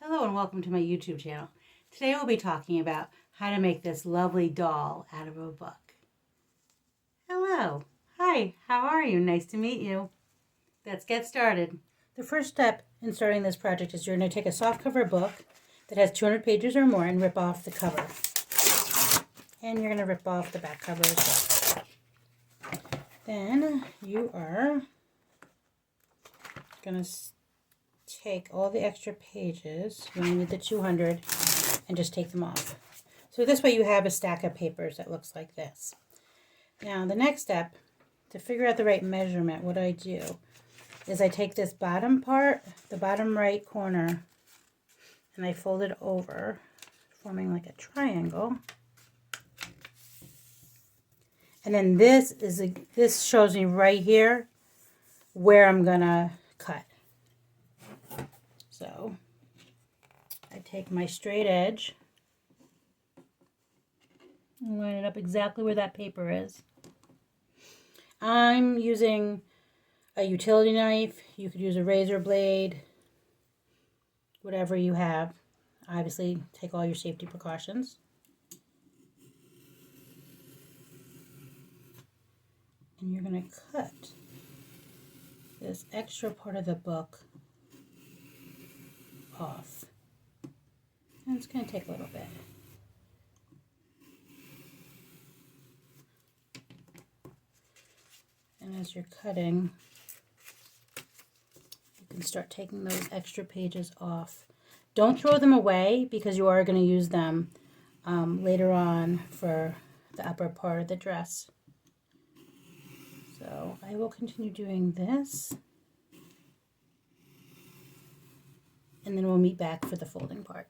Hello and welcome to my YouTube channel. Today we'll be talking about how to make this lovely doll out of a book. Hello. Hi, how are you? Nice to meet you. Let's get started. The first step in starting this project is you're going to take a softcover book that has 200 pages or more and rip off the cover. And you're going to rip off the back cover as well. Then you are going to take all the extra pages, you only need the 200, and just take them off. So this way you have a stack of papers that looks like this. Now the next step, to figure out the right measurement, what I do is I take this bottom part, the bottom right corner, and I fold it over, forming like a triangle. And then this shows me right here where I'm gonna cut. So I take my straight edge and line it up exactly where that paper is. I'm using a utility knife. You could use a razor blade, whatever you have. Obviously, take all your safety precautions. And you're going to cut this extra part of the book off. And it's going to take a little bit. And as you're cutting, you can start taking those extra pages off. Don't throw them away because you are going to use them later on for the upper part of the dress. So I will continue doing this. And then we'll meet back for the folding part.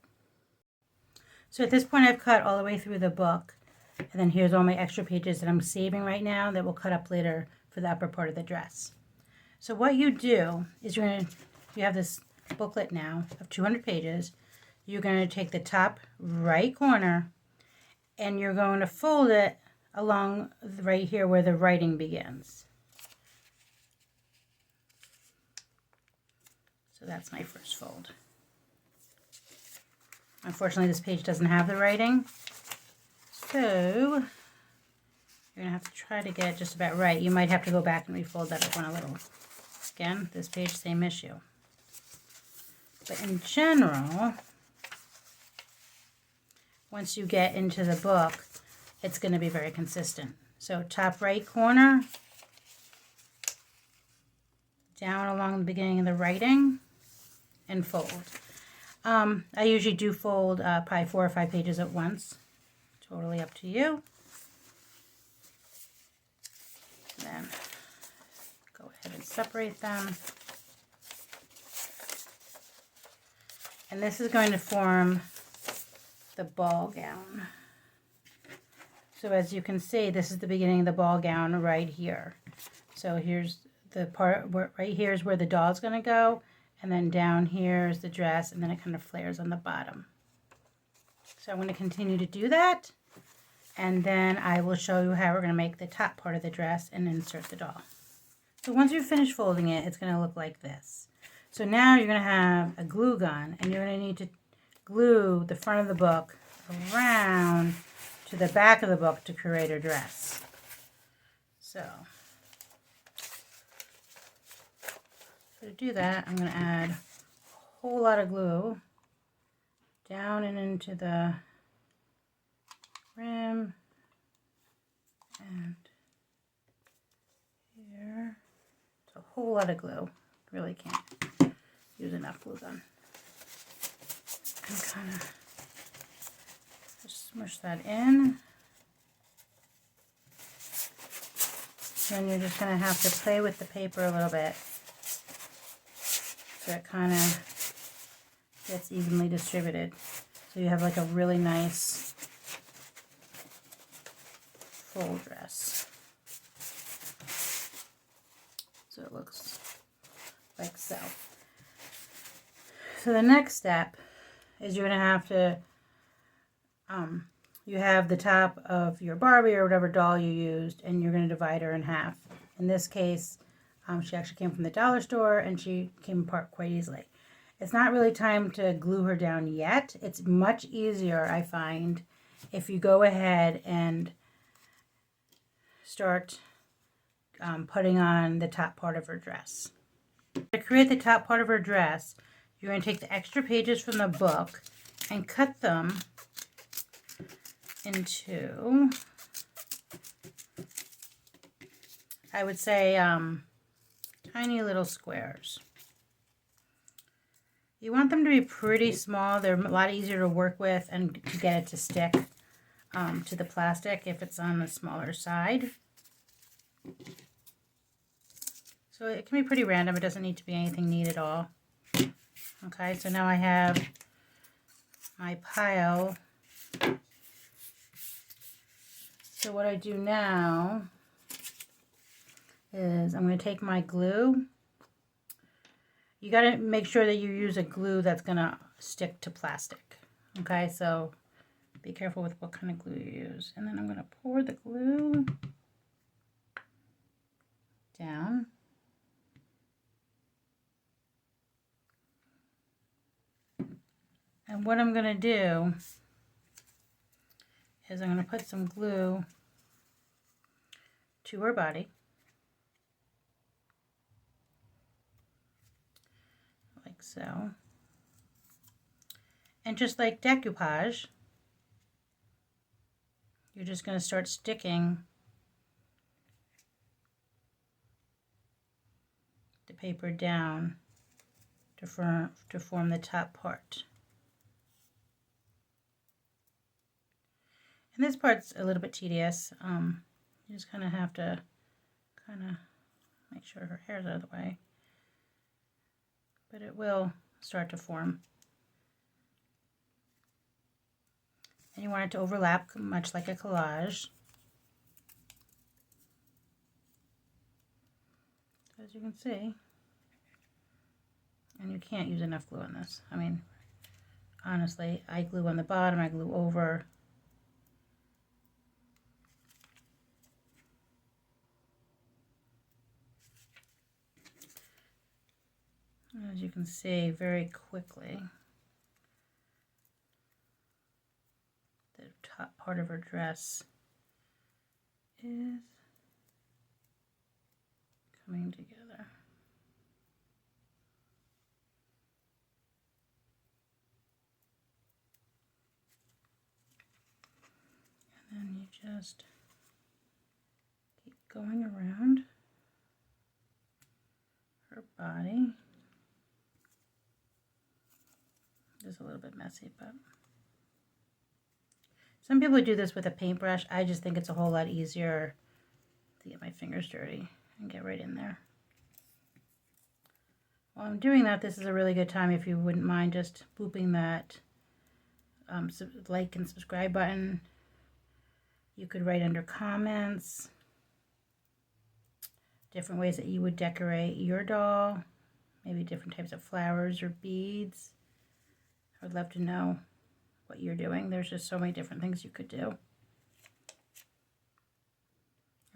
So at this point I've cut all the way through the book, and then here's all my extra pages that I'm saving right now that we'll cut up later for the upper part of the dress. So what you do is you have this booklet now of 200 pages. You're going to take the top right corner and you're going to fold it along right here where the writing begins. So that's my first fold. Unfortunately, this page doesn't have the writing, so you're going to have to try to get it just about right. You might have to go back and refold that one a little. Again, this page, same issue. But in general, once you get into the book, it's going to be very consistent. So top right corner, down along the beginning of the writing, and fold. I usually do fold probably 4 or 5 pages at once. Totally up to you. Then go ahead and separate them. And this is going to form the ball gown. So as you can see, this is the beginning of the ball gown right here. So here's the part where right here is where the doll's going to go. And then down here is the dress, and then it kind of flares on the bottom. So I'm going to continue to do that, and then I will show you how we're going to make the top part of the dress and insert the doll. So once you've finished folding it, it's going to look like this. So now you're going to have a glue gun, and you're going to need to glue the front of the book around to the back of the book to create a dress. So to do that, I'm going to add a whole lot of glue down and into the rim and here. It's a whole lot of glue. Really can't use enough glue gun. And kind of just smush that in. Then you're just going to have to play with the paper a little bit, so it kind of gets evenly distributed. So you have like a really nice full dress. So it looks like so. So the next step is you're going to have to, you have the top of your Barbie or whatever doll you used, and you're going to divide her in half. In this case, she actually came from the dollar store, and she came apart quite easily. It's not really time to glue her down yet. It's much easier, I find, if you go ahead and start putting on the top part of her dress. To create the top part of her dress, you're going to take the extra pages from the book and cut them into, I would say, tiny little squares. You want them to be pretty small. They're a lot easier to work with and to get it to stick to the plastic if it's on the smaller side. So it can be pretty random. It doesn't need to be anything neat at all. Okay, so now I have my pile. So what I do now is I'm going to take my glue. You got to make sure that you use a glue that's going to stick to plastic. Okay, so be careful with what kind of glue you use. And then I'm going to pour the glue down. And what I'm going to do is I'm going to put some glue to her body. Like so. And just like decoupage, you're just going to start sticking the paper down to form the top part. And this part's a little bit tedious. You just kind of have to make sure her hair's out of the way. But it will start to form. And you want it to overlap much like a collage. As you can see. And you can't use enough glue on this. I mean, honestly, I glue on the bottom, I glue over. As you can see, very quickly, the top part of her dress is coming together. And then you just keep going around her body. It's a little bit messy, but some people do this with a paintbrush. I just think it's a whole lot easier to get my fingers dirty and get right in there. While I'm doing that, this is a really good time, if you wouldn't mind, just booping that like and subscribe button. You could write under comments different ways that you would decorate your doll, maybe different types of flowers or beads. I would love to know what you're doing. There's just so many different things you could do.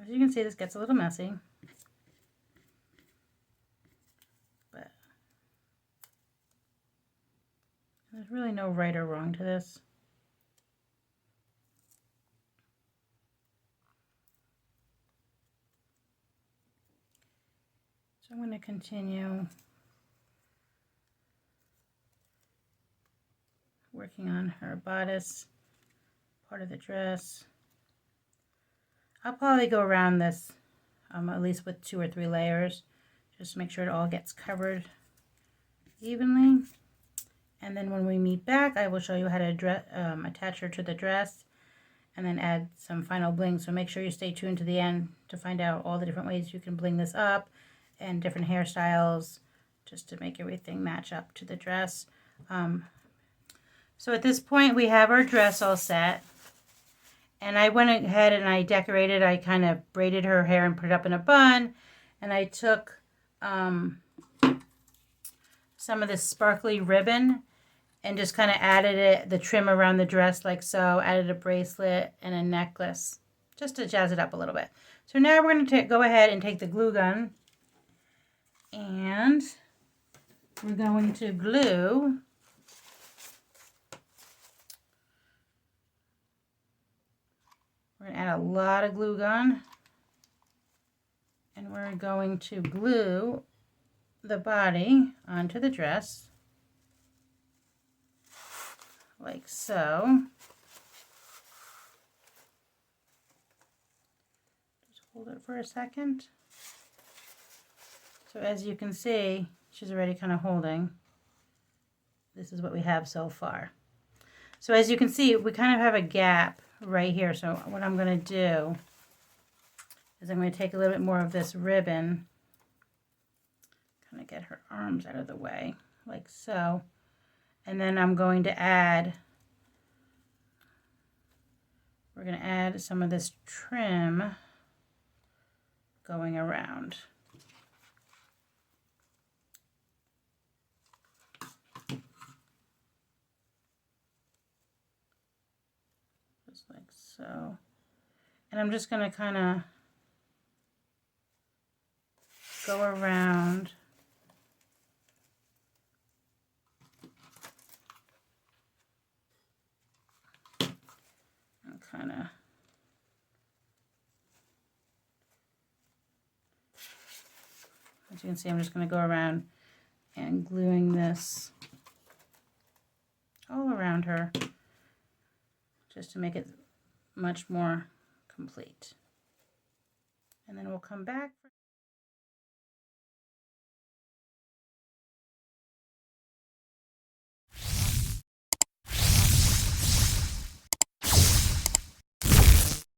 As you can see, this gets a little messy. But there's really no right or wrong to this. So I'm going to continue working on her bodice part of the dress. I'll probably go around this at least with 2 or 3 layers, just to make sure it all gets covered evenly. And then when we meet back, I will show you how to attach her to the dress and then add some final bling. So make sure you stay tuned to the end to find out all the different ways you can bling this up and different hairstyles, just to make everything match up to the dress. So at this point, we have our dress all set. And I went ahead and I decorated. I kind of braided her hair and put it up in a bun. And I took some of this sparkly ribbon and just kind of added the trim around the dress like so. Added a bracelet and a necklace just to jazz it up a little bit. So now we're going to go ahead and take the glue gun and we're going to glue we're going to add a lot of glue gun, and we're going to glue the body onto the dress like so. Just hold it for a second. So as you can see, she's already kind of holding. This is what we have so far. So as you can see, we kind of have a gap right here. So what I'm going to do is I'm going to take a little bit more of this ribbon, kind of get her arms out of the way, like so. And then I'm going to add, we're going to add some of this trim going around. Just like so. And I'm just going to kind of go around and kind of, as you can see, I'm just going to go around and gluing this all around her just to make it much more complete. And then we'll come back.